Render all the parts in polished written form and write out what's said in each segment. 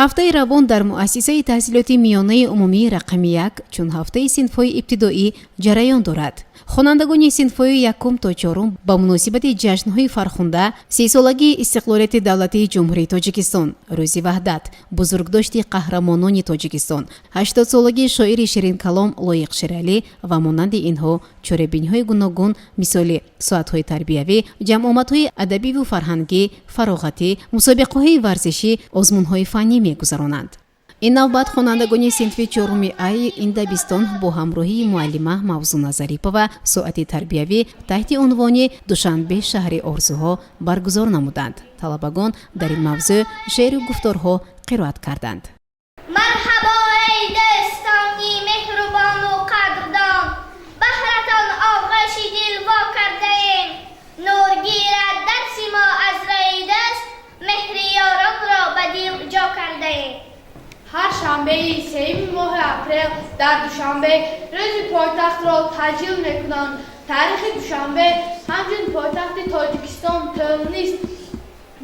ҳафтаи равон дар муассисаи таҳсилоти миёнаи умумии рақами 1 чун ҳафтаи синфҳои ибтидоӣ ҷараён дорад. хонандагони синфҳои 1 то 4 ба муносибати ҷашнҳои фархунда сисолагии истиқлолияти давлатии ҷумҳурии Тоҷикистон, рӯзи ваҳдат, бузургдошти қаҳрамонони Тоҷикистон, 80-солагии шоири ширинкалом Лоиқ Шералӣ ва монанди инҳо чорабиниҳои гуногун мисоли соатҳои тарбиявӣ, ҷамъомадҳои адабиву фарҳангӣ, фароғатӣ, мусобиқаҳои варзишӣ, озмунҳои фаннӣ мегузаронанд. ин навбат хонандагони синфи 4 ай ин дабистон бо ҳамроҳии муаллима Мавзуна Зарипова соати тарбиявӣ таҳти унвони Душанбе шаҳри орзуҳо баргузор намуданд. талабагон дар ин мавзӯъ шеъру гуфторҳо қироат карданд. марҳабо эй дӯстони меҳрубону қадрдон, баҳратон оғӯши дил во кардаем. нур гирад дар Simo аз рои дӯст, меҳри ёронро ба дил ҷо кардаем. ҳар шанбеи 3 моҳи апрел дар Душанбе рӯзи пойтахтро таҷлил мекунанд. таърихи Душанбе ҳамчун пойтахти Тоҷикистон тӯлнист.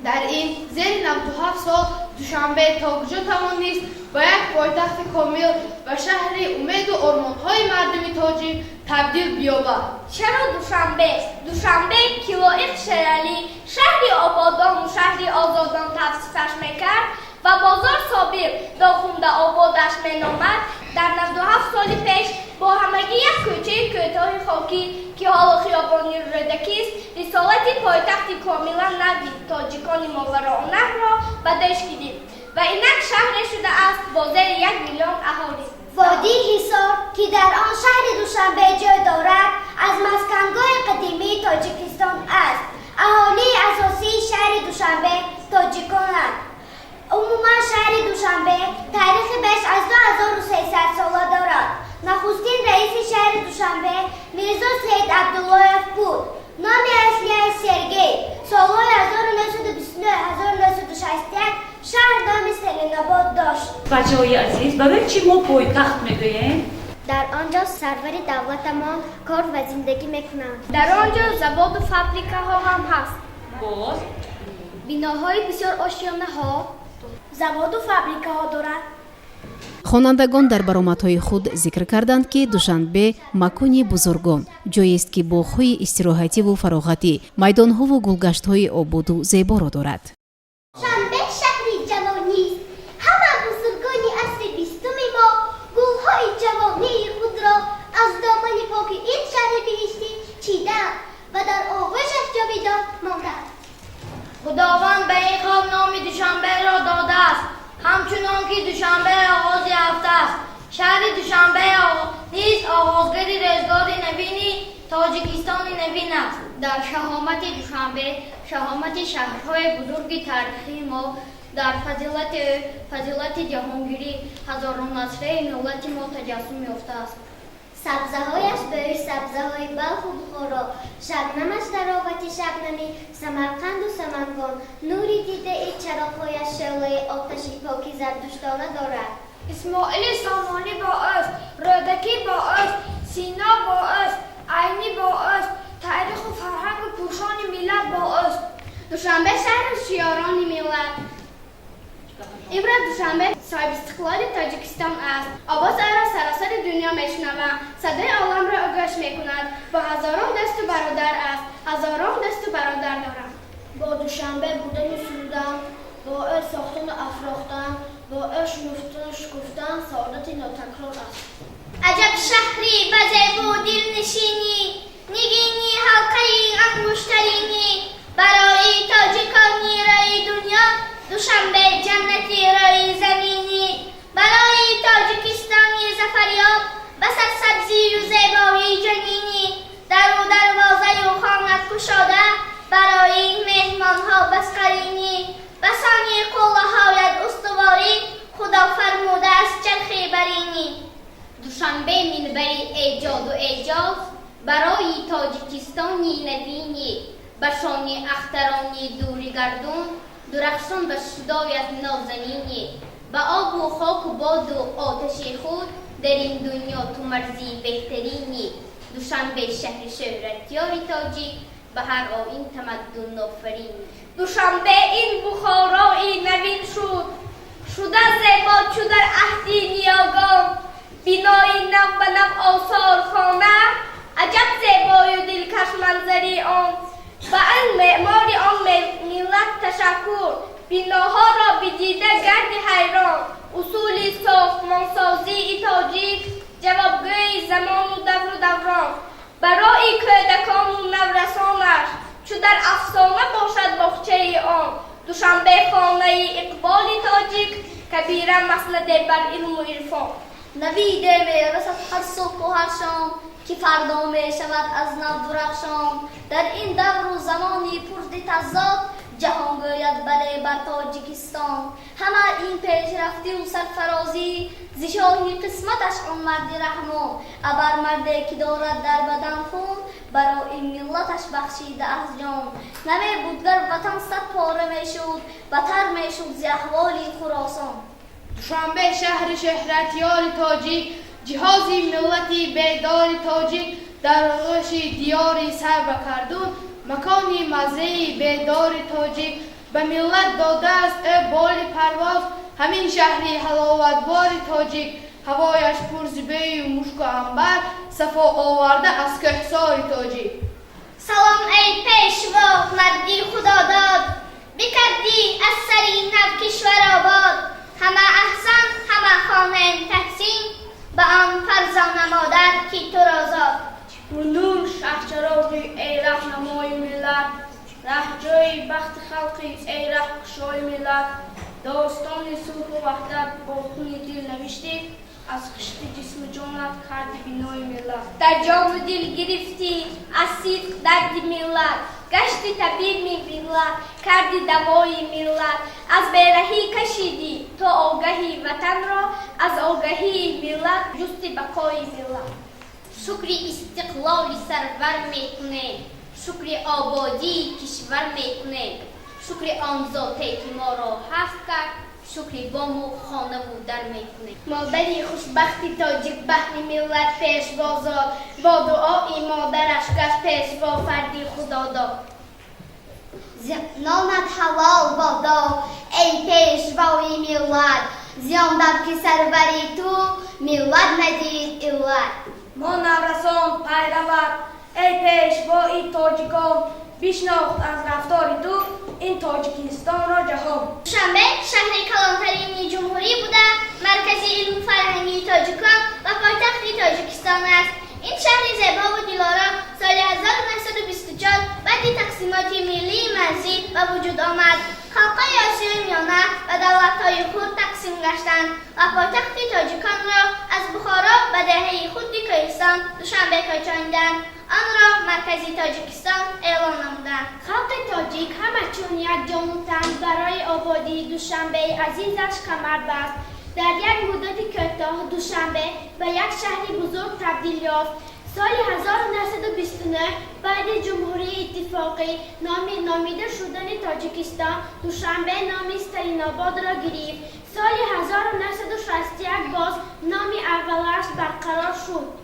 дар ин зери 97 сол Душанбе то куҷо тавонист ба як пойтахти комил ва шаҳри умеду ормонҳои мардуми тоҷик табдил биёбад. чаро Душанбе? Душанбе ки Лоиқ Шералӣ шаҳри ободону шаҳри озодон тавсифаш мекард ва бозор собиқ дохунда ободаш меномад, дар 97 соли пеш бо ҳамагӣ як кӯчаи кӯтоҳи хокӣ ки ҳоло хиёбони рӯдакист, рисолати пойтахти комилан нави тоҷикони мовароонаҳро ба дӯш гирифт ва инак шаҳре шудааст бо зери 1 миллион аҳолӣ. водии ҳисор ки дар он шаҳри Душанбе ҷой дорад, аз маскангоҳи қадимии Тоҷикистон аст. аҳолии асосии шаҳри Душанбе тоҷиконанд. умуман шаҳри Душанбе таърихи беш аз 2300 сола дорад. нахустин раиси шаҳри Душанбе Мирзо Саид Абдуллоев буд. номи аслиаш Сергей. солҳои 1929-1961 шаҳр номи Селинобод дошт. бачаҳои азиз, барои чӣ мо пойтахт мегӯем? дар онҷо сарвари давлатамон кор ва зиндагӣ мекунанд. дар онҷо заводу фабрикаҳо ҳам ҳаст. боз биноҳои бисёр ошёнаҳо заводу фабрикаҳо дорад. хонандагон дар баромадҳои худ зикр карданд, ки Душанбе макони бузургон, ҷоест ки боғҳои истироҳативу фароғатӣ, майдонҳову гулгаштҳои ободу зеборо дорад. Душанбе шаҳри ҷавонист. ҳама бузургони асри 20 мо гулҳои ҷавонии худро аз домани поки ин шаҳри биҳиштӣ чиданд ва дар оғӯшаш ҷовидон монданд. худованд ба ин хоб номи Душанберо додааст, ҳамчунон ки Душанбе оғози ҳафта аст. шаҳри Душанбе низ оғозгари рӯзгори навини Тоҷикистони навин аст. дар шаҳомати Душанбе, шаҳомати шаҳрҳои бузурги таърихии мо, дар фазилати ҷаҳонгирӣ ҳазороннасраи миллати мо таҷассум ёфтааст. сабзаҳояш бӯи сабзаҳои Балху Бухоро, шабнамаш таровати шабнамӣ Самарқанду Самангон, нури дидаи чароғҳояш шӯлаи оташи покиза дӯстона дорад. исмоили Сомонӣ бо ост, рӯдакӣ бо ост, Сино бо ост, айнӣ бо ост, таъриху фарҳангу пӯшони миллат бо ост. Душанбе шаҳри шиёрони миллат. имрӯз Душанбе соҳибистиқлоли Тоҷикистон аст. овоз аро саросари дунё мешунаванд. садои оламро огӯш мекунад. бо ҳазорон дӯсту бародар аст. ҳазорон дӯсту бародар дорад. бо Душанбе будани сурудан, бо ӯ сохтану афрохтан, бо ӯ шунуфтану шукуфтан саодати нотакрор аст. аҷаб шаҳри ба зебу дилнишинӣ, нигини ҳалқаи ангуштаринӣ. барои тоҷикони рӯи дунё Душанбе ҷаннати рӯи заминӣ. барои Тоҷикистони зафарёб ба сарсабзию зебоии ҷанинӣ. дару дарвозаю хонат кушода, барои меҳмонҳо басқаринӣ. ба сони қуллаҳоят устуворӣ, худо фармудааст чархи баринӣ. Душанбе минбари эҷоду эҷоз, барои Тоҷикистони навинӣ. ба шони ахтарони дури гардун, дурахшон ба шудоят нозанинӣ. ба обу хоку боду оташи худ, дар ин дунё ту марзи беҳтаринӣ. Душанбе шаҳри шӯҳратёри тоҷик, ба ҳар оин тамаддун офаринӣ. Душанбе ин Бухорои навин шуд, شده زیبا چو در عهدی نیاگام بینایی نو به نو آثار خانه عجب زیبای و دلکش منظری آن به آن معماری آن ملت تشکر بیناها را بدیده گرد حیران اصول ساختمانسازی تاجیک جوابگوی زمان و دوران برای کودکان و نورسانش چو در افسانه باشد باغچه آن دوشنبه خانه اقبال تاجیک کبیره مسنده بر علم و عرفان نویده میرسد هر صبح و هر شام که فردا می شود از نو درخشان در این دور و زمانی پر تضاد جهان گوید بله بر تاجیکستان همه این پیشرفتی و سرفرازی ز شاهی قسمتش آن مرد رحمان ابر مردی که دارد در بدن خون برای ملتش بخشیده از جان نمی بود گر وطن صد پاره می شد بتر می شد ز احوال خراسان دوشنبه شهر شهرتیار تاجیک جهازی ملتی بیدار تاجیک در آغوش دیاری سر بکردون مکانی مزرعی بیدار تاجیک به ملت داده است بال پرواز همین شهری حلاوتبار تاجیک هوایش پرزیبایی و مشک و عنبر صفا آورده از کهسار تاجیک سلام ای پیشوا مردی خداداد بکردی از سری نو کشور آباد همه احسن همه خانه تقسیم به آن فرزان مادر که تو را زاد نور شهرچراغی ای رهنمای ملت رهجوی بخت خلقی ای رهکشای ملت داستان صلح و وحدت با خون دل نوشتی از خشت جسم جانت کردی بینای ملت در جان و دل گرفتی از صدق درد ملت گشتی طبیب ملت کردی دوای ملت از بیرهی کشیدی تو آگهی وطن را از آگهی ملت جستی بقای ملت شکری استقلال سرور میکنه شکری آبادی کشور میکنه شکری آن ذاته که ما را حفظ کرد شکری بام و خانه و در میکنه مادری خوشبختی تاجیک بحر ملت پیشوازاد با دعای مادرش گشت پیشوا فردی خدا داد نامت حلال بادا ای پیشوای ملت زیان در که سروری تو ملت ندید علت ما نورسان پیروت ای پیشوای تاجیکان بشناخت از رفتار تو این تاجیکستان را جهان دوشنبه شهر کلانترین جمهوری بوده مرکزی علم فرهنگی تاجیکان و پایتخت تاجیکستان است این شهر زیبا و دلارا سال 1924 بعد تقسیمات ملی مرزی به وجود آمد خلقای آسیای میانه و دولت‌های خود تقسیم گشتند و پایتخت تاجیکان را از بخارا به دهه خود کوهستان دوشنبه کوچاندند آن را مرکزی تاجیکستان اعلام نمودند خلق تاجیک همه چون یک جان و تن برای آبادی دوشنبه عزیزش کمر بست در یک مدت کوتاه دوشنبه به یک شهر بزرگ تبدیل یافت سال 1929 بعد جمهوری اتفاقی نامیده شدن تاجیکستان دوشنبه نام استرین‌آباد را گرفت سال 1961 باز نام اولش برقرار شد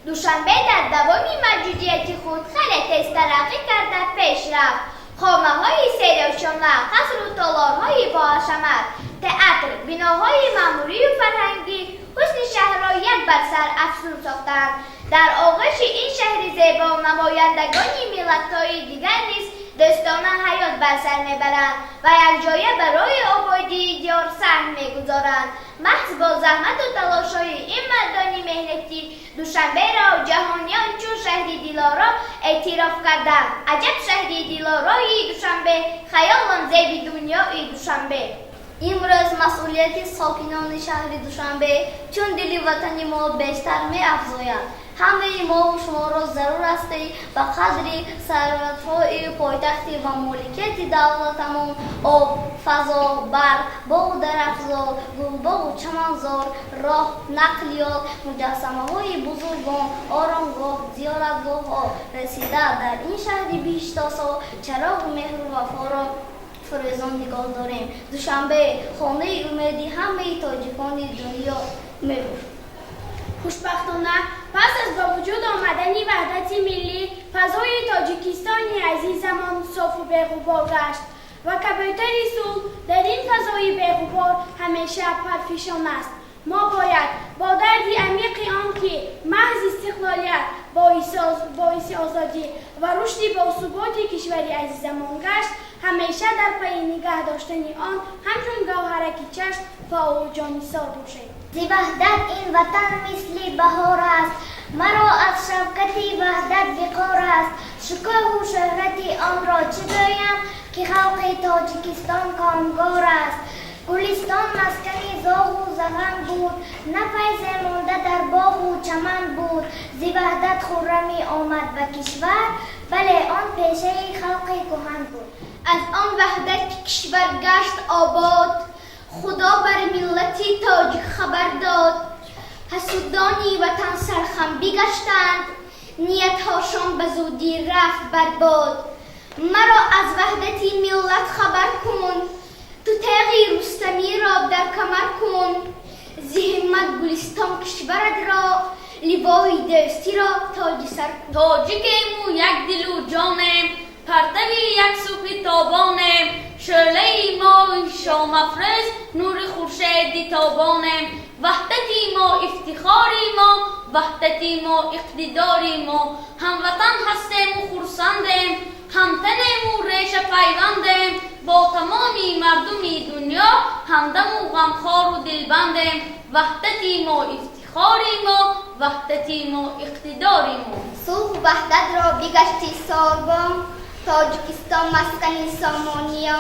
دوشنبه در دوام موجودیت خود خیلی تیز ترقی کرده پیش رفت خانه‌های سیروشان و قصر و تالارهای با حشمت تئاتر بناهای معماری و فرهنگی حسن شهر را یک بر سر افزون ساختند در آغوش این شهر زیبا نمایندگان ملت‌های دیگر نیز داستانه حیات بر سر میبرند و یک جایه برای آبادی دیار سهم میگذارند محض با زحمت و تلاش‌های این مردان مهنتی دوشنبه را جهانیان چون شهر دلارا اعتراف کردند عجب شهر دلارای دوشنبه خیالم زیب دنیای دوشنبه امروز مسئولیت ساکنان شهر دوشنبه چون دل وطن ما بیشتر می افزاید همه ما و شما را ضرور است به قدر ثروت‌های پایتخت و مالکیت دولتمان آب، فضا، برق، باغ و درختزار، گلباغ و چمنزار، راه، نقلیات، مجسمه‌های بزرگان، آرامگاه، زیارتگاه‌ها رسیده در این شهر بیش تا سال چراغ مهر و وفا را فروزان نگاه داریم. دوشنبه خانه امیدی همه تاجیکان دنیا می‌باشد. خوشبختانه پس از با وجود آمدن وحدت ملی فضای تاجیکستان عزیزمان صاف و بی‌غبار گشت و کامپیوتر صلح در این فضای بی‌غبار همیشه پرفیشان است. ما باید با درک عمیق آن که محض استقلالیت باعث آزادی و رشد باثبات کشوری عزیزمان گشت، همیشه در پی نگه داشتن آن همچون گوهرکی چشم فعال و جانیسار باشیم. ز وحدت این وطن مثل بهار است، مرا از شوکت وحدت وقار است. شکوه و شهرت آن را چه گویم که خلق تاجیکستان کامگار است. گلستان مسکن زاغ و زغن بود، نفیض مانده در باغ و چمن بود. ز وحدت خرمی آمد به کشور، بله آن پیشه خلق کهن بود. از آن وحدت کشور گشت آباد، خدا بر ملت تاجیک خبر داد. حسودانی وطن سرخم بگشتند، نیتهاشان به زودی رفت برباد. مرا از وحدت ملت خبر کن، تو تیغ رستمی را در کمر کن. ز همت گلستان کشورت را، لوای دوستی را تاج سر کن. تاجیکیم و یک دل و جانیم، پرتوی یک صبح تابانیم. شعله ما شام افروز، نور خورشید تابانیم. وحدتی ما افتخاری ما، وحدتی ما اقتداری ما. هموطن هستیم و خرسندیم، همتنیم و ریش پیوندیم. با تمامی مردمی دنیا همدم و غمخوار و دلبندیم. وحدتی ما افتخاری ما، وحدتی ما اقتداری ما. صلح وحدت را بگشتی ساربان، تاجیکستان مسکن سامانیا.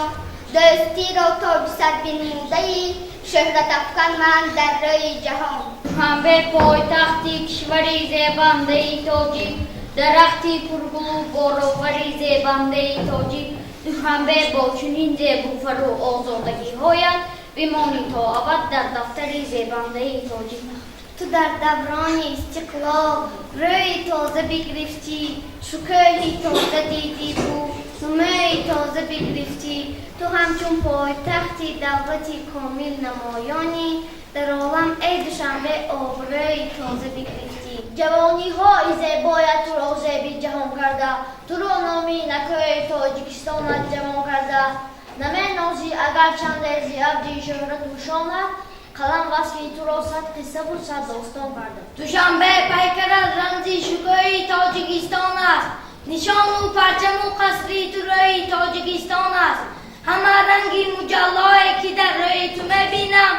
دوستی را تاج سر بنموده‌ای، شهرت افکن من در روی جهان. دشنبه پایتختی کشوری زیبنده تاجیک، درختی پرگل و باروری زیبنده تاجیک. دشنبه با چنین زیبوفر و آزادگی هایت بمانی تا ابد در دفتر زیبنده تاجیک. تو در دوران استقلال روی تازه بگرفتی، شکوهی تازه دیدی بود، سمه تازه بگرفتی. تو همچون پایتختی دولتی کامل نمایانی، در عالم ای دوشنبه آبروی تازه بگرفتی. جوانی های زیبایت تو را زیبی جهان کرده، تو را نامی نکوی تاجیکستانت جمع کرده. نمی نازی اگر چند ازی عبدی شهرت و شانت، قلم وصفی تو را صد قصه و صد داستان کرده. دوشنبه پیکر از رمزی شکوهی تاجیکستان است، نشان و پرچم و قصری تو روی تاجیکستان است. همه رنگی مجلایی که در روی تو میبینم،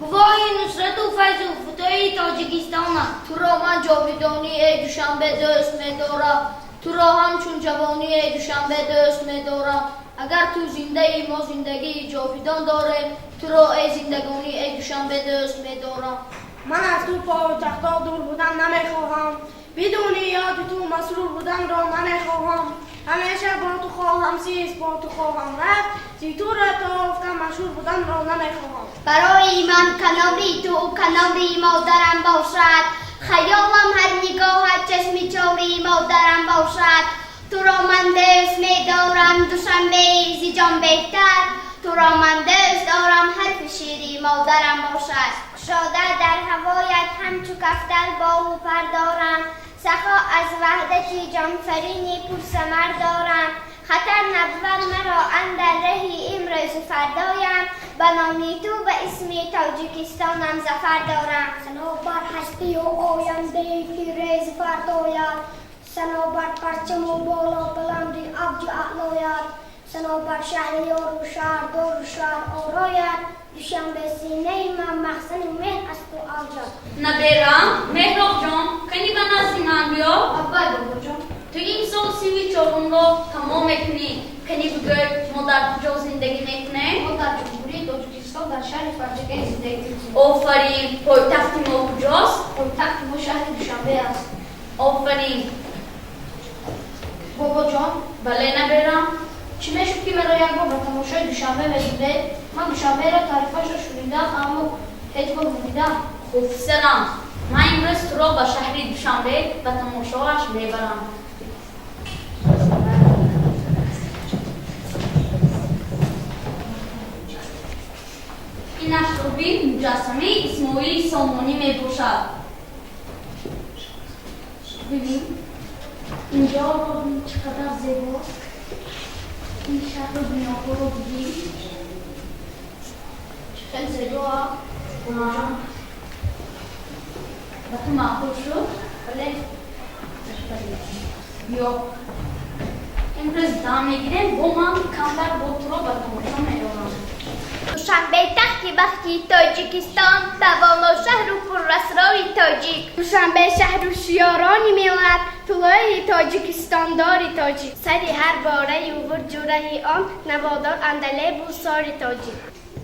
گواهی نصرت و فیض و فتوی تاجیکستان است. تو را من جاودانی ای دوشنبه دوست می‌دارم، تو را همچون جوانی ای دوشنبه دوست می‌دارم. اگر تو زنده ای ما زندگی جاودان داریم، تو را ای زندگانی ای دوشنبه دوست می‌دارم. من از تو پایتختا دور بودن نمیخواهم، بدون یاد تو مسرور بودن را نمیخواهم. همیشه با تو خواهم سیست، با تو خواهم رفت، زی تو را تا افتم مشهور بودن را نمیخواهم. برای من کناری تو و کناری مادرم باشد، خیالم هر نگاهت چشم چاری مادرم باشد. تو را من دوست می‌دارم دوشنبه زی جان بهتر، تو را من دوست دارم حرف شیری مادرم باشد. شاده در هوایت همچو کفتر با و پر دارم، سخا از وحدت جانفرینی پر ثمر دارم. خطر نبود مرا اندر رهی امروز و فردایم، به نامی تو به اسم تاجیکستانم ظفر دارم. صنوبر هستی و آینده که ریز فردایم، صنوبر پرچم و بالا بلندی ابج اعلایت. صنوبر شهریار و شهردار و شهر آرایت، دوشنبه سینه من مخزن مهر است و آجد. نبیرم مهراب جان کنی به نزد من بیا. اول بابا جان، تو این سال سیمی چهارم را تمام میکنی، کنی بگو ما در کجا زندگی میکنیم؟ ما در جمهوری تاجیکستان در شهر فرجگه زندگی میکنیم. آفرین. پایتخت ما کجاست؟ پایتخت ما شهر دوشنبه است. آفرین. بابا جان، بله نبیرم. چی میشد که مرا یک بار به تماشای دوشنبه می‌بردید؟ من دوشنبه را تعریفش را شنیدم اما هیچ بار ندیدم. خوب سلام. من امروز تو را به شهر دوشنبه به تماشایش میبرم. این اشرافی مجسمه اسماعیل سامانی میباشد. ببین اینجا رو چقدر زیباست. این شهر رو بیامور رو دیدی؟ خیلی زیبا و تو معقول شد؟ بله بیا امروز دم میگیرم با من کمبر با تو رو به تماشا میارم. دوشنبه تختی بختی تاجیکستان توانا شهر و پر اسرار تاجیک دوشنبه شهر و شیارانی میلت طلای تاجیکستان داری تاجیک سری هر باره و جوره آن نوادار اندله بود ساری تاجیک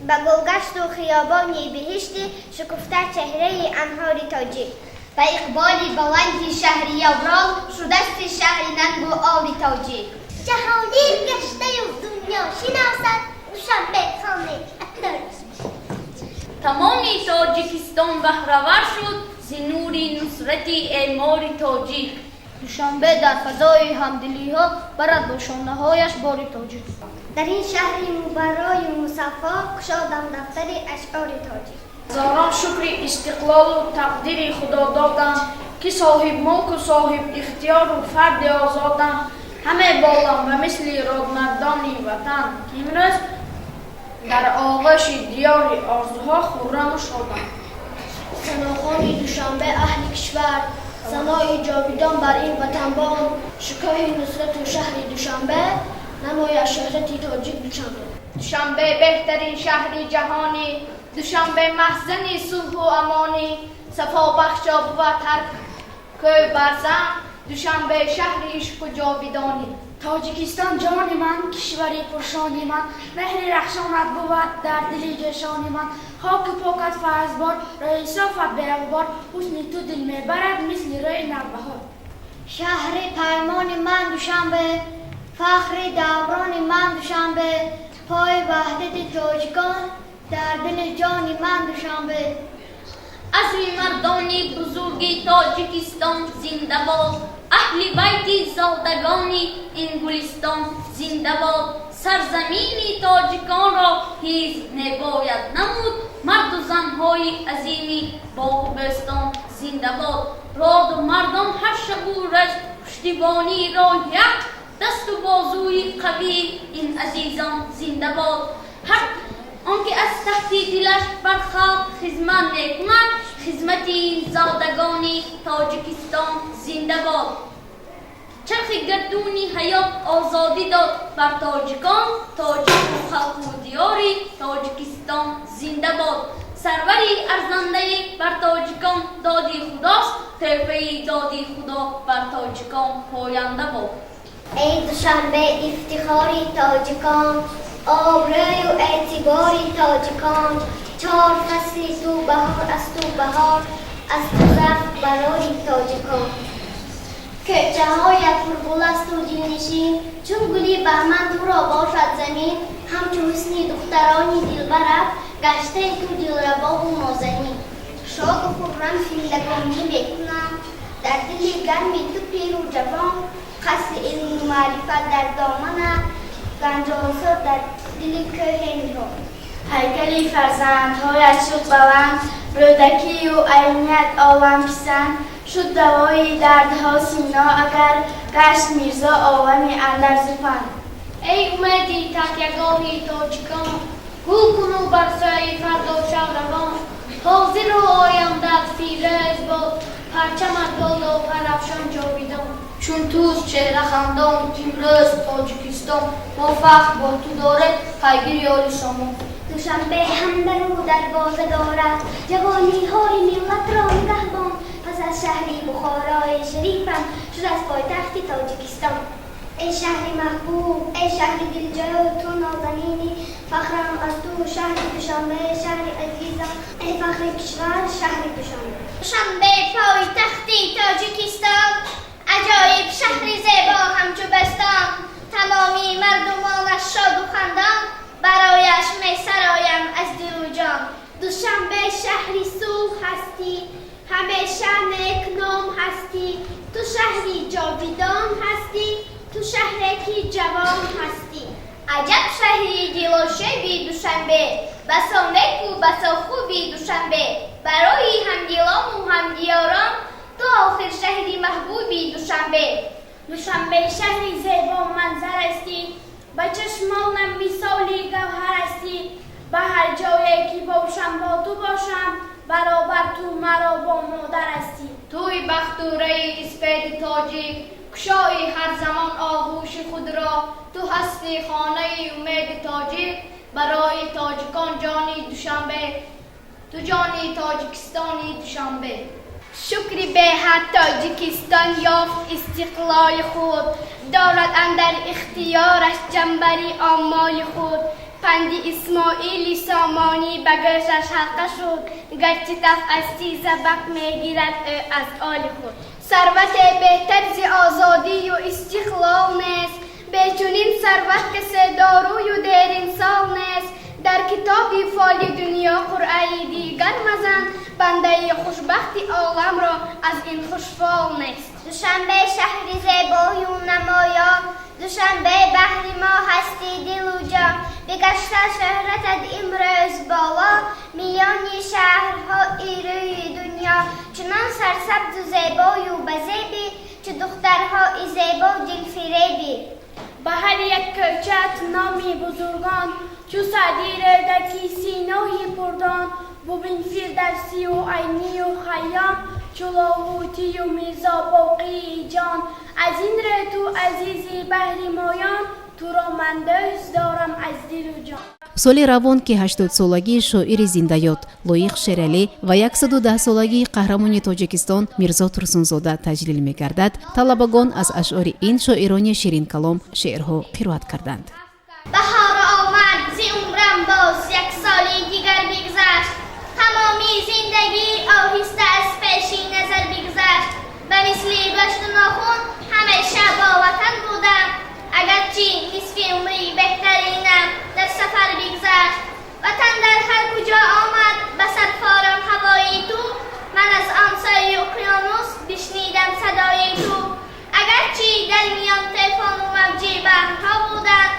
به گلگشت و خیابانی بهشتی شکفته چهره انهار تاجیک و اقبالی بلندی شهری ابرال شدست شهر ننگ و آل تاجیک جهانی گشته و دنیا شناسد دوشنبه خانه تمامی تاجیکستان بهره‌ور شد ز نور نصرتی اعمار تاجیک. دوشنبه در فضای همدلی ها برد با شانه هایش باری تاجیک. در این شهر مبرای و مصفا کشادم دفتر اشعار تاجیک هزاران شکر استقلال و تقدیر خدا دادم که صاحب ملک و صاحب اختیار و فرد آزادم همه بالام و مثل رادمردان وطن که امروز در آغوش دیار آرزوها خرم و شادم. سناخان دوشنبه اهل کشور سنای جاویدان بر این وطن بان شکوه نصرت و شهر دوشنبه نمای شهرتی تاجیک دوشنبه دوشنبه بهترین شهر جهانی دوشنبه محزن صلح و امانی صفا بخش آب و ترک که برزن دوشنبه شهر عشق و جاویدانی تاجیکستان جان من کشوری پرشانی من مهر رخشانت بود در دل جشان من خاک پاکت فرزبار رای صافت به اخبار حسن تو دل میبرد مثل رای نوبهار شهر پیمان من دوشنبه فخر دوران من دوشنبه پای وحدت تاجیکان در دل جان من دوشنبه عزم مردانی بزرگ تاجیکستان زنده باد اهل بیت زادگانی این گلستان زنده باد سرزمین تاجیکان را هیچ نباید نمود مرد و زنهای عظیمی باغستان زنده باد راد و مردان هر شب و روز پشتیبانی را یک دست و بازوی قوی این عزیزان زنده باد هر آنکه از تحت دلش بر خلق خدمت میکند خدمت این زادگانی تاجیکستان زنده باد چرخ گردونی حیات آزادی داد بر تاجیکان تاجیک و خلق و دیاری تاجیکستان زنده باد سروری ارزنده بر تاجیکان دادی خداست تحفه دادی خدا بر تاجیکان پاینده باد. ای دوشنبه افتخاری تاجیکان آبروی و اعتباری تاجیکان چهار فصل تو بهار از تو بهار از تو زفت برای تاجیکان کچه هایت پرگل است و دلنشین چون گلی بهمن تو را باشد زمین همچون حسنی دخترانی دلبرت گشته تو دلربا و نازنین شاد و خرم زندگانی میکنم در دل گرمی تو پیر و جوان قصد علم و معرفت در دامنت گنج و حسر در دل کهن هیکلی فرزندهایش شد بلند رودکی و عینیت عالم پسند شد دوای دردها سینا اگر گشت میرزا عالمی اندر زفند ای اومدی تکیهگاهی تاجیکان گل کنو بر سایه فردا شب روان حاضر و آیندت فیرز باد پرچمت گل و پرافشان جاویدان چون توست چهره خندان امروز تاجیکستان با فخر با تو داره پیگیر یاری شما دوشنبه هم در او دروازه دارد جوانی های ملت را نگهبان پس از شهری بخارای شریفم شد از پایتخت تاجیکستان ای شهر محبوب ای شهر دلجوی تو نازنینی فخرم از تو شهر دوشنبه شهر عزیزم ای فخر کشور شهر دوشنبه دوشنبه پایتخت تاجیکستان عجایب شهر زیبا همچو بستان تمامی مردمانش شاد و خندان برایش می سرایم از دل و جان دوشنبه شهری صلح هستی همیشه نیکنام هستی تو شهری جاویدان هستی تو شهرکی جوان هستی عجب شهری دلاشوی دوشنبه بسا نیک و بسا خوبی دوشنبه برای همدلان و همدیاران تو آخر شهری محبوبی دوشنبه دوشنبه شهری زیبا منظر استی با چشمانم مثالی گوهر هستی به هر جایی که باشم با تو باشم برابر تو مرا با مادر هستی توی بختوره اسپید تاجیک کشای هر زمان آغوش خود را تو هستی خانه امید تاجیک برای تاجیکان جانی دوشنبه تو جانی تاجیکستانی دوشنبه شکری به هر تاجیکستان یافت استقلال خود دارد اندر اختیارش جنبری آمال خود پندی اسماعیل سامانی به گرشش حلقه شد گرچه تفعستی زبق میگیرد از آل خود ثروت بهتر ز آزادی و استقلال نیست به چنین ثروت کسی داروی و دیرین سال نیست در کتابی فال دنیا قرعه دیگر مزن بنده خوشبختی عالم را از این خوشفال نیست دوشنبه شهری زیبای و نمایا دوشنبه بحری ما هستی دل و جان بگشته شهرتت امروز بالا میانی شهرهای روی دنیا چنان سرسبز و زیبای و بزیبی چه دخترهای زیبا و دلفریبی به هر یک کوچت نامی بزرگان چو سعدی در سینای پردان ببین فردوسی و عینی و خیام چو لاهوتی و میرزا باقی جان از این ره تو عزیزی بحری مایان تو را من دوست دارم از دل و جان. соли равон ки 80-солагии шоири зиндаёд лоиқ шералӣ ва 110-солагии қаҳрамони тоҷикистон мирзо турсунзода таҷлил мегардад талабагон аз ашъори ин шоирони ширинкалом шеърҳо қироат карданд. بهار آمد زی عمرم باز یک سالی دیگر بگذشت تمامی زندگی آهسته از پیشی نظر بگذشت به مثلی گشت و ناخون همیشه با وطن بودم اگرچه نصف عمری بهترینم در سفر بگذشت وطن در هر کجا آمد به سرفارم هوایی تو من از آن سوی اقیانوس بشنیدم صدای تو اگرچه در میان طوفان و موج بحرها بودم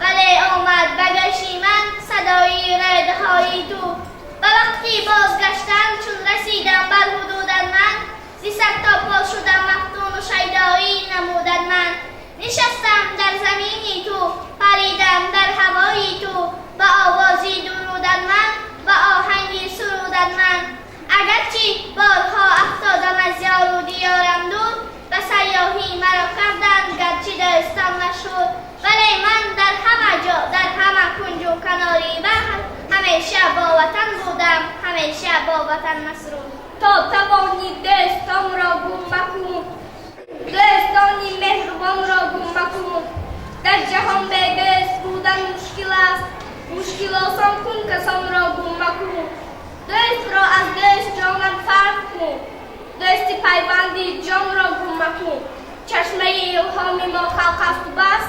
ولی آمد به گوشی من صدای رودهای تو به وقتی بازگشتن چون رسیدم بر حدود من زی سر تا پا شدم مفتون و شیدایی نمودن من نشستم در زمینی تو پریدم در هوایی تو با آوازی درودن من با آهنگی سرودن من اگرچه بارها افتادم از یار و دیارم دور به سیاهی مرا کردن گرچه دوستم نشد ولی من در همه جا در همه کنج و کناری بحر همیشه با وطن بودم همیشه با وطن مسرور تا توانی دوستان را گم مکن دوستانی مهربان را گم مکن در جهان به دوست بودن مشکل است مشکل آسان کن کسان را گم مکن دوست را از دوست جانم فرق کن دوستی پیوندی جان را گم مکن چشمه الهام ما خلق است و بس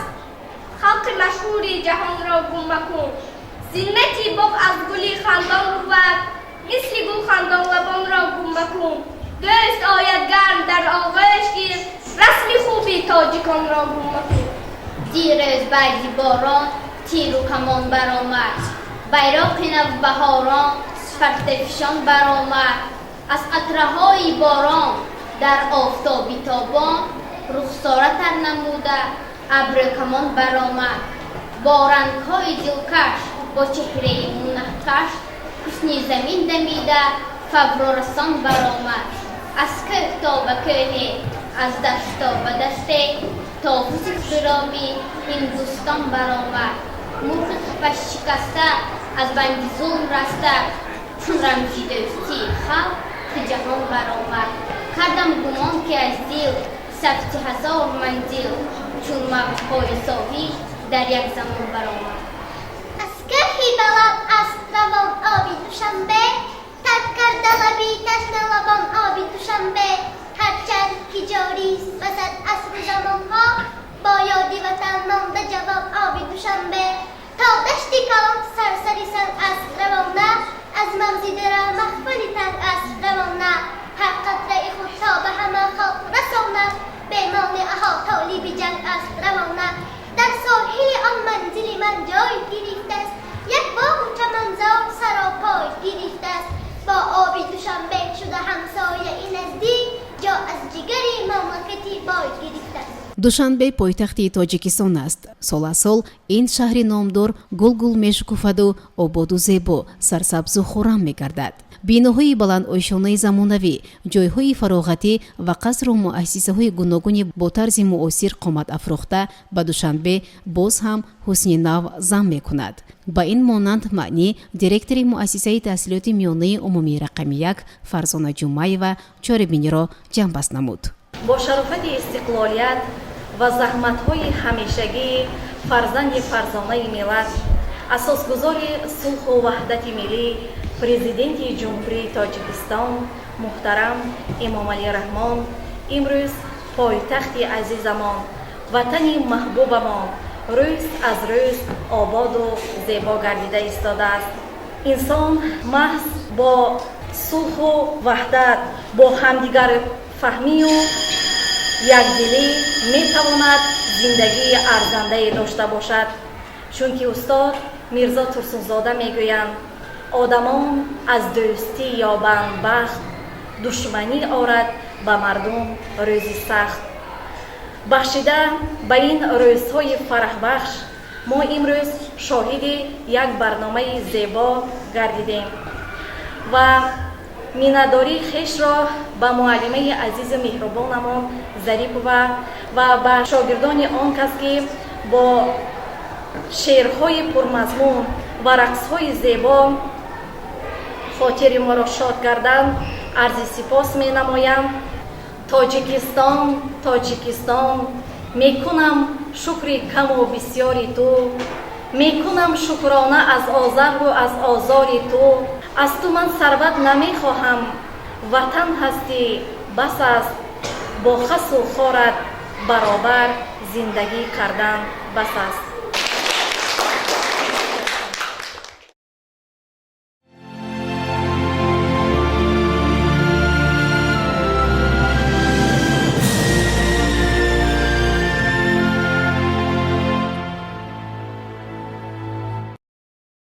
خلق مشهوری جهان را گم مکن زینتی باغ از گلی خندان بود مثل گل خندان لبان را گم مکن دوست آید گرم در آغوش گیر رسم خوبی تاجیکان را گم مکن دیروز بعدی باران تیر و کمان برآمد بیرق نوبهاران فرتفشان برآمد از قطره‌های باران در آفتابی تابان رخساره تر نموده ابر کمان برآمد با رنگ‌های دلکش با چهره منقش حسن زمین دمیده فبر و رسان برآمد از کوه تا به کوه از دشت تا به دشت تا فوز برابی هندوستان برآمد مرغ خفش شکسته از بند ظلم رسته چون رمزی دوستی خلق که جهان برآمد کردم گمان که از دل صفت هزار منزل چون موجهای صافی در یک زمان برآمد از کوهی بلند است روان آبی دوشنبه ترک کرده لبی تشنه لبان آبی دوشنبه هرچند که جاری است وسط عصر و زمانها با یادی وطن مانده جواب آبی دوشنبه تا دشتی کلان سرسری سر است روانه از مغزی درم مخفلی تر است روانه هر قطره خود تا به همه خلق رسانه به مانعها طالب جنگ است روانه در ساحل آن منزل من جای گرفته است یک باغ و چمنزار سراپای گرفته است با آبی دوشنبه شده همسایه این نزدیک جا از جگری مملکتی بای گرفته است душанбе пойтахти тоҷикистон аст. сол ин шаҳри номдор гул мешукуфаду ободу зебо, сарсабзу хуррам мегардад. биноҳои баландойшонаи замонавӣ, ҷойҳои фароғатӣ ва қасру муассисаҳои гуногуни бо тарзи муосир қомат афрохта ба Душанбе боз ҳам ҳусни нав зам мекунад. ба ин монанд маънӣ директори муассисаи таҳсилоти миёнаи умумии рақами 1 Фарзона Ҷумаева чорабиниро ҷамъбаст намуд. бо шарофати истиқлолият ва заҳматҳои ҳамешагии фарзанди фарзонаи миллат, асосгузори сулҳу ваҳдати миллӣ, президенти ҷумҳурии Тоҷикистон муҳтарам Эмомалӣ Раҳмон имрӯз пойтахти азизамон, ватани маҳбубамон рӯз аз рӯз ободу зебо гардида истодааст. инсон маҳз бо сулҳу ваҳдат, бо ҳамдигар фаҳмию якдилӣ метавонад зиндагии арзандае дошта бошад. чунки устод Мирзо Турсунзода мегӯянд, одамон аз дӯстӣ ёбанд бахт, душманӣ орад ба мардум рӯзи сахт. бахшида ба ин рӯзҳои фараҳбахш, мо имрӯз шоҳиди як барномаи зебо гардидем ва миннатдории хешро ба муаллимаи азизу меҳрубонамон Зарипова ва ба шогирдони он кас ки бо шеърҳои пурмазмун ва рақсҳои зебо хотири моро шод карданд, арзи сипос менамоям. Тоҷикистон, Тоҷикистон, мекунам шукри каму бисёри ту, мекунам шукрона аз озару аз озори ту. аз ту ман сарват намехоҳам, ватан ҳастӣ бас аст, бо хасу хорат баробар зиндагӣ кардан бас аст.